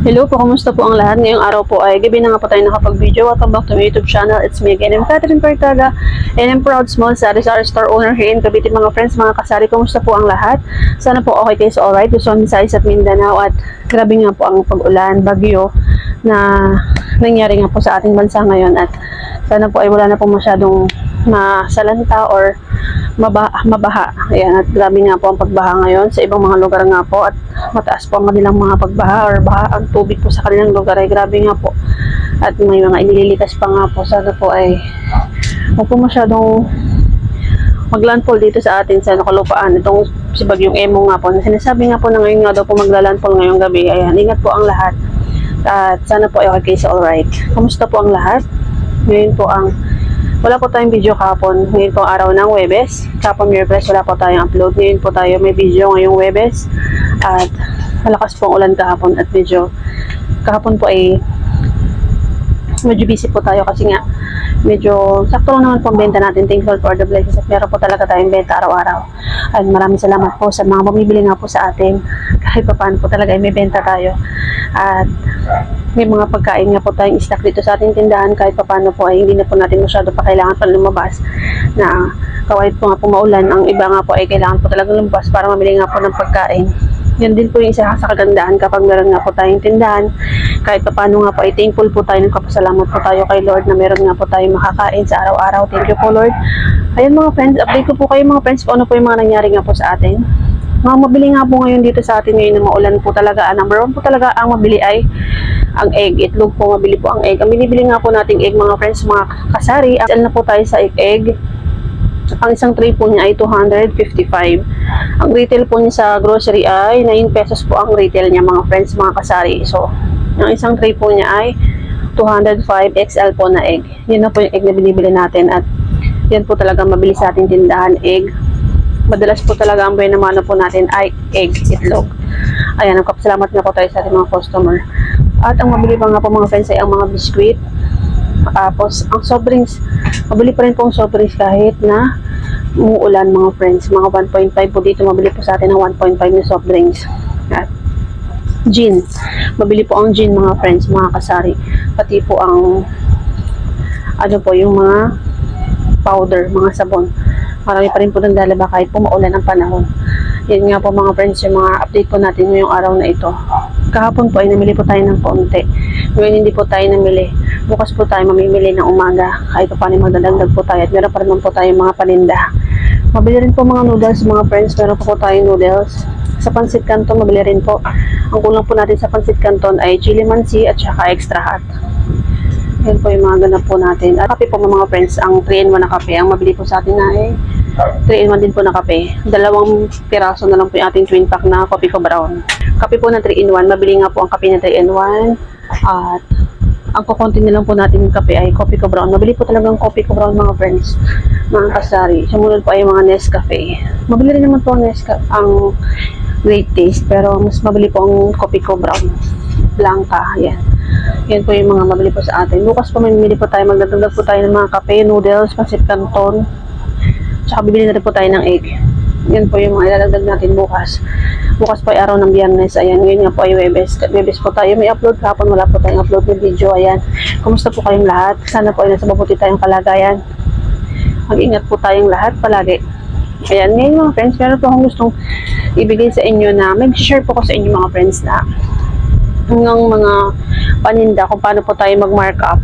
Hello po, kumusta po ang lahat? Ngayong araw po ay gabi na nga po tayo nakapag-video. Welcome back to my YouTube channel. It's me again, I'm Catherine Cortaga, and I'm proud small sari-sari store owner here in Cavite. Mga friends, mga kasari, kumusta po ang lahat? Sana po okay kayo sa alright. Luzon, Visayas at Mindanao, at grabe nga po ang pag-ulan, bagyo na nangyari nga po sa ating bansa ngayon, at sana po ay wala na po masyadong masalanta or mabaha. Ayan, at grabe nga po ang pagbaha ngayon sa ibang mga lugar nga po, at mataas po ang kanilang mga pagbaha or baha ang tubig po sa kanilang lugar. Ay grabe nga po, at may mga inililikas pa nga po. Sana po ay huwag po masyadong maglandfall dito sa atin sa nakalupaan. Itong si Bagyong Emo nga po, na sinasabi nga po na ngayon nga daw po maglalandfall ngayong gabi. Ayan, ingat po ang lahat, at sana po ay okay kayo sa alright. Kamusta po ang lahat? Ngayon po wala po tayong video kahapon. Ngayon po araw ng Huwebes. Kahapon Miyerkules wala po tayong upload. Ngayon po tayo may video ngayong Huwebes. At malakas po ang ulan kahapon, at kahapon po ay medyo busy po tayo kasi nga medyo sakto lang naman po ang benta natin. Thankful for the blessings, at meron po talaga tayong benta araw-araw. At maraming salamat po sa mga bumibili nga po sa atin. Kahit pa paano po talaga ay may benta tayo. At may mga pagkain nga po tayong stock dito sa ating tindahan. Kahit pa paano po ay hindi na po natin masyado pa kailangan pa lumabas, na kahit po nga po maulan, ang iba nga po ay kailangan po talaga lumabas para mamili nga po ng pagkain. Yan din po yung isa sa kagandahan kapag meron nga po tayong tindahan. Kahit pa paano nga po ay thankful po tayo, nagpapasalamat po tayo kay Lord na meron nga po tayong makakain sa araw-araw. Thank you po, Lord. Ayan mga friends, update ko po kayo mga friends kung ano po yung mga nangyari nga po sa atin. Mga mabili nga po ngayon dito sa atin ngayon na maulan po talaga. Number one po talaga ang mabili ay ang egg. Itlog po, mabili po ang egg. Ang binibili nga po nating egg mga friends, mga kasari, sell na po tayo sa egg. Ang isang tray po niya ay 255. Ang retail po niya sa grocery ay 9 pesos po ang retail niya mga friends, mga kasari. So, ang isang tray po niya ay 205 XL po na egg. Yun na po yung egg na binibili natin, at yan po talaga mabili sa ating tindahan, egg. Madalas po talaga ang buhay na mano po natin ay egg, itlog. Ayan, nagpapasalamat na po tayo sa ating mga customer. At ang mabili pa nga po mga friends ay ang mga biskuit. Tapos, ang soft drinks, mabili pa rin po ang soft drinks kahit na umuulan mga friends. Mga 1.5 po dito, mabili po sa atin ng 1.5 na soft drinks. At gin, mabili po ang gin mga friends, mga kasari. Pati po ang yung mga powder, mga sabon. Marami pa rin po naglalaba kahit po maulan ang panahon. Yan nga po mga friends, yung mga update po natin ngayong araw na ito. Kahapon po ay namili po tayo ng konti. Ngayon hindi po tayo namili. Bukas po tayo mamimili ng umaga. Kahit pa paano magdadagdag po tayo. At meron pa rin po tayo mga paninda. Mabili rin po mga noodles mga friends. Meron po tayong noodles. Sa Pancit Canton mabili rin po. Ang kulang po natin sa Pancit Canton ay chili mansi at saka extra hot. Yan po yung mga ganap po natin. At kape po mga friends, ang 3-in-1 na kape. Ang mabili po sa atin ay 3-in-1 din po na kape. 2 piraso na lang po yung ating twin pack na Coffee Co Brown. Kape po na 3-in-1. Mabili nga po ang kape na 3-in-1. At ang kukunti na lang po natin yung kape ay Coffee Co Brown. Mabili po talagang Coffee Co Brown mga friends, mga kasari. Sumunod po ay mga Nescafe. Mabili rin naman po ang Great Taste, pero mas mabili po ang Coffee Co Brown Blanca. Yan. Yan po yung mga mabili po sa atin. Bukas po mamimili po tayo, magdadagdag po tayo ng mga kape, noodles, Pancit Canton, tsaka bibili na rin po tayo ng egg. Yan po yung mga ilalagdag natin bukas. Bukas po ay araw ng Biyernes. Ayan, ngayon nga po ay Huwebes. Huwebes po tayo may upload. Kahapon wala po tayong upload ng video. Ayan, kumusta po kayong lahat? Sana po ay nasa mabuti tayong kalagayan. Mag-ingat po tayong lahat palagi. Ayan, ngayon mga friends, meron po akong gustong ibigay sa inyo na mag-share po ko sa inyo mga friends na ng mga paninda kung paano po tayo mag-markup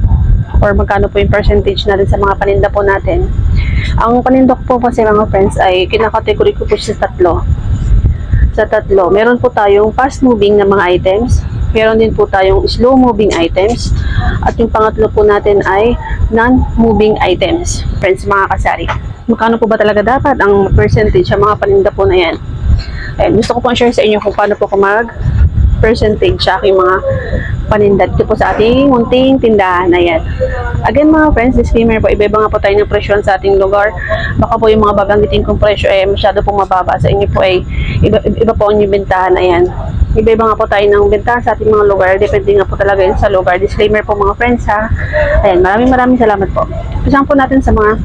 or magkano po yung percentage natin sa mga paninda po natin. Ang paninda ko po kasi mga friends ay kinakategory ko po sa tatlo. Sa tatlo, meron po tayong fast moving na mga items, meron din po tayong slow moving items, at yung pangatlo po natin ay non-moving items. Friends, mga kasari, magkano po ba talaga dapat ang percentage sa mga paninda po na yan? Ayan, gusto ko pong share sa inyo kung paano po percentage sa aking mga paninda dito po sa ating munting tindahan. Ayan. Again mga friends, disclaimer po, iba-iba nga po tayo ng presyon sa ating lugar. Baka po yung mga babanggitin kong presyo ay masyado pong mababa. Sa inyo po ay iba po ang yung bentahan. Ayan. Iba-iba nga po tayo ng bentahan sa ating mga lugar. Depende nga po talaga yun sa lugar. Disclaimer po mga friends ha. Ayan, maraming salamat po. Usahan po natin sa mga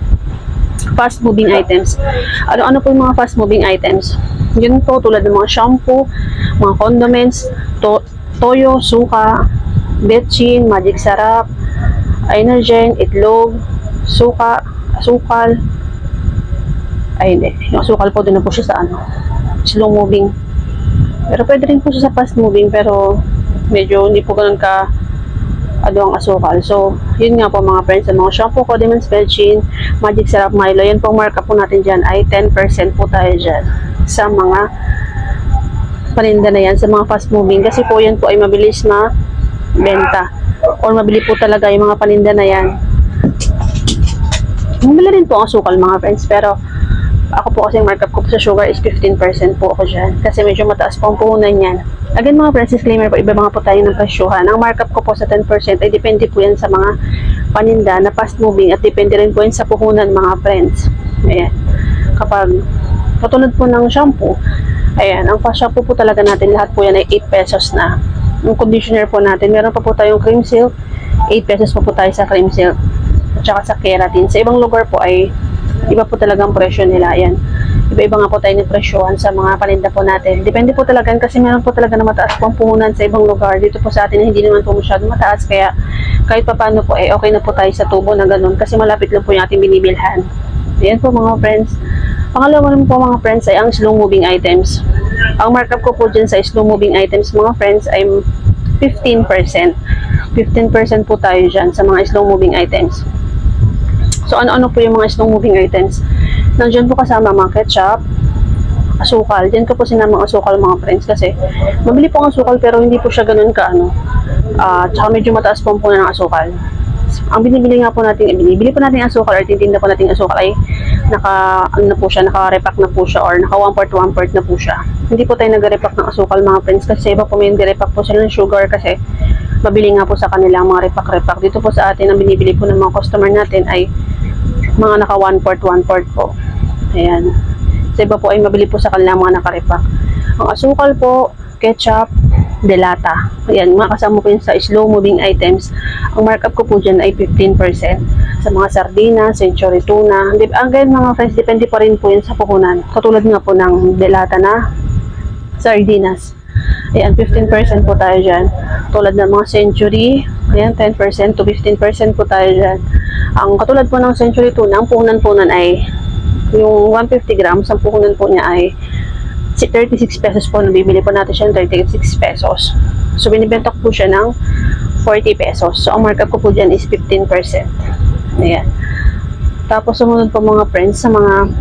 fast moving items. Ano po yung mga fast moving items? Yun po tulad ng mga shampoo, mga condiments, toyo, suka, betchin, magic sarap, Energen, itlog, suka, asukal. Ay, hindi. Yung asukal po, doon na po siya sa ano, slow moving. Pero pwede rin po siya sa fast moving, pero medyo hindi po ganun ka ang asukal. So, yun nga po mga friends, sa mga shampoo, condiments, betchin, magic sarap, Milo, yan pong markup po natin dyan ay 10% po tayo dyan sa mga paninda na yan, sa mga fast moving. Kasi po yan po ay mabilis na benta. Or mabili po talaga yung mga paninda na yan. Mabili rin po ang asukal mga friends, pero ako po kasi markup ko po sa sugar is 15% po ako dyan. Kasi medyo mataas po ang puhunan yan. Again mga friends, disclaimer po, iba mga po tayo ng presyuhan. Ang markup ko po sa 10% ay depende po yan sa mga paninda na fast moving at depende rin po yan sa puhunan mga friends. Ayan. Kapag katulad po ng shampoo, ayan, ang fast shampoo po talaga natin, lahat po yan ay 8 pesos na. Yung conditioner po natin, meron pa po tayong cream silk, 8 pesos po tayo sa cream silk. At saka sa keratin. Sa ibang lugar po ay iba po talagang presyo nila. Ayan. Iba-iba nga po tayo ng presyohan sa mga paninda po natin. Depende po talaga kasi meron po talaga na mataas po ang puhunan sa ibang lugar. Dito po sa atin hindi naman po masyado mataas. Kaya kahit pa paano po eh okay na po tayo sa tubo na ganun kasi malapit lang po yung ating binibilhan. Ayan po mga friends. Pangalawa naman po mga friends ay ang slow moving items. Ang markup ko po dyan sa slow moving items mga friends ay 15%. 15% po tayo dyan sa mga slow moving items. So, ano-ano po yung mga slow moving items? Nandiyan po kasama mga ketchup, asukal. Diyan ko po sinama ang asukal mga friends kasi mabili po ang asukal pero hindi po siya ganun ka tsaka medyo mataas po ang puno ng asukal. Ang binibili nga po natin, binibili po natin ang asukal or titinda po natin ang asukal ay naka-repack na po siya or naka 1/4 na po siya. Hindi po tayo nag-repack ng asukal mga friends kasi iba po may nag-repack po sila ng sugar kasi mabili nga po sa kanila mga repack. Dito po sa atin ang binibili po ng mga customer natin ay mga naka 1/4 po. Ayan. Sa iba po ay mabili po sa kanila mga naka-repack. Ang asukal po, ketchup, delata. Ayan, mga kasama po yun sa slow moving items. Ang markup ko po dyan ay 15%. Sa mga sardinas, century tuna. Again mga friends, depende pa rin po yun sa puhunan. Katulad nga po ng delata na sardinas. Ayan, 15% po tayo dyan. Tulad ng mga century, ayan, 10% to 15% po tayo dyan. Ang katulad po ng century tuna, ang puhunan ay yung 150 grams, ang puhunan po niya ay 36 pesos po. Nabibili po natin siya ng 36 pesos. So, binibenta ko po siya ng 40 pesos. So, ang markup ko po dyan is 15%. Ayan. Tapos, sumunod po mga friends sa mga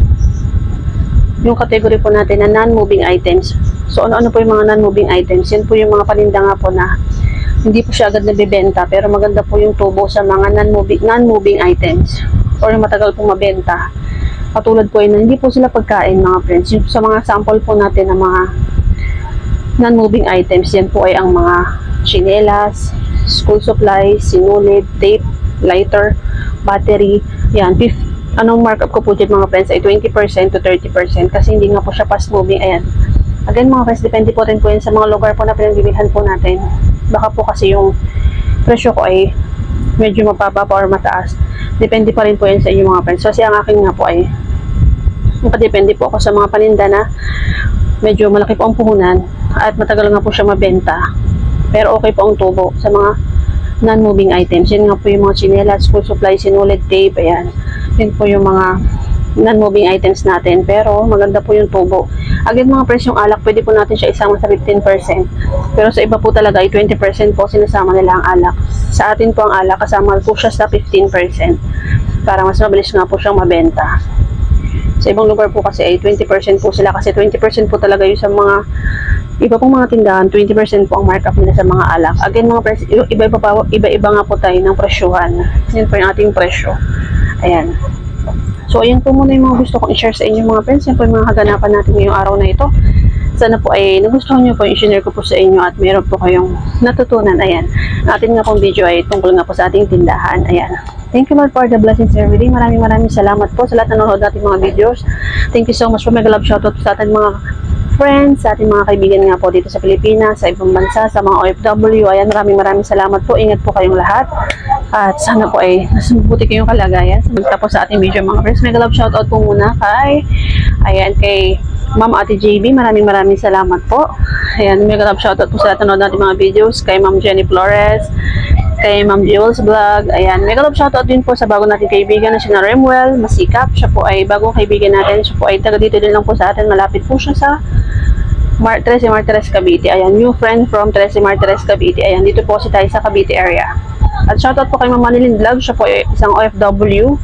yung category po natin na non-moving items. So, ano-ano po yung mga non-moving items? Yan po yung mga paninda nga po na hindi po siya agad nabibenta pero maganda po yung tubo sa mga non-moving items or matagal pong mabenta. Katulad po yun, hindi po sila pagkain mga friends. Yung sa mga sample po natin ng mga non-moving items, yan po ay ang mga chinelas, school supplies, sinulid, tape, lighter, battery. Yan, anong markup ko po dyan mga friends ay 20% to 30% kasi hindi nga po siya fast moving. Ayan. Again mga friends, depende po rin po yan sa mga lugar po na pinagbibilhan po natin. Baka po kasi yung presyo ko ay medyo mababa pa or mataas. Depende pa rin po yan sa inyo mga friends. Kasi ang akin nga po ay nakadepende po ako sa mga paninda na medyo malaki po ang puhunan at matagal nga po siya mabenta. Pero okay po ang tubo sa mga non-moving items. Yan nga po yung mga chinelas, school supplies, sinulid, tape, ayan. Yan po yung mga non-moving items natin. Pero maganda po yung tubo. Again mga friends, yung alak, pwede po natin siya isama sa 15%. Pero sa iba po talaga ay 20% po sinasama nila ang alak. Sa atin po ang alak, kasama po siya sa 15%. Para mas mabilis nga po siyang mabenta. Sa ibang lugar po kasi ay 20% po sila kasi 20% po talaga yung sa mga iba pong mga tindahan, 20% po ang markup nila sa mga alak. Again mga friends, iba-iba nga po tayo ng presyuhan. Yan po yung ating presyo. Ayan. So, ayan po muna yung mga gusto kong i-share sa inyo mga friends. Yan po yung mga kaganapan natin ngayong araw na ito. Sana po ay nagustuhan nyo po yung i-share ko po sa inyo at meron po kayong natutunan. Ayan. Atin nga pong video ay tungkol nga po sa ating tindahan. Ayan. Thank you Lord for the blessings and everything. Maraming salamat po sa lahat na nanonood natin mga videos. Thank you so much po. Mega love shoutout sa ating mga friends, sa ating mga kaibigan nga po dito sa Pilipinas, sa ibang bansa, sa mga OFW. Ayan, maraming salamat po. Ingat po kayong lahat. At sana po ay mas mabuti kayong kalagayan sa magtapos sa ating video mga friends. Mega love shoutout po muna kay Ma'am Ate JB. Maraming salamat po. Ayan, mega love shoutout po sa lahat ng natin mga videos. Kay Ma'am Jenny Flores, kay Ma'am Jules Vlog. Ayan, mega love shoutout din po sa bago nating kaibigan na si Remuel Masikap. Siya po ay bagong kaibigan natin. Siya po ay taga dito din lang po sa atin. Malapit po siya sa Trece Martires Cavite. Ayan, new friend from Trece Martires Cavite. Ayan, dito po si tayo sa Cavite area. At shoutout po kay Ma'am Manilin Vlog. Siya po ay isang OFW.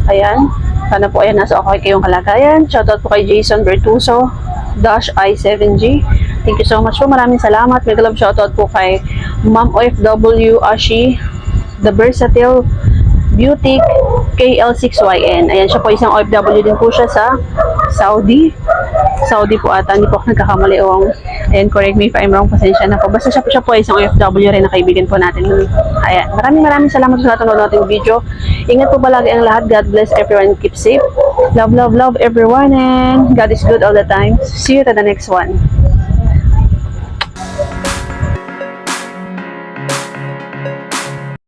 Ayan, sana po ayan nasa okay kayong kalagayan. Shoutout po kay Jason Bertuso -I7G. Thank you so much po. Maraming salamat. Mega love shoutout po kay Ma'am OFW Ashi, The Versatile Beauty KL6YN. Ayan, siya po isang OFW din po siya sa Saudi po ata. Hindi po ako nagkakamali. Ayan, correct me if I'm wrong. Pasensya na po. Basta siya po ay isang OFW rin na kaibigan po natin. Ayan, maraming salamat sa lahat ng nating video. Ingat po palagi ang lahat. God bless everyone. Keep safe. Love everyone, and God is good all the time. See you to the next one.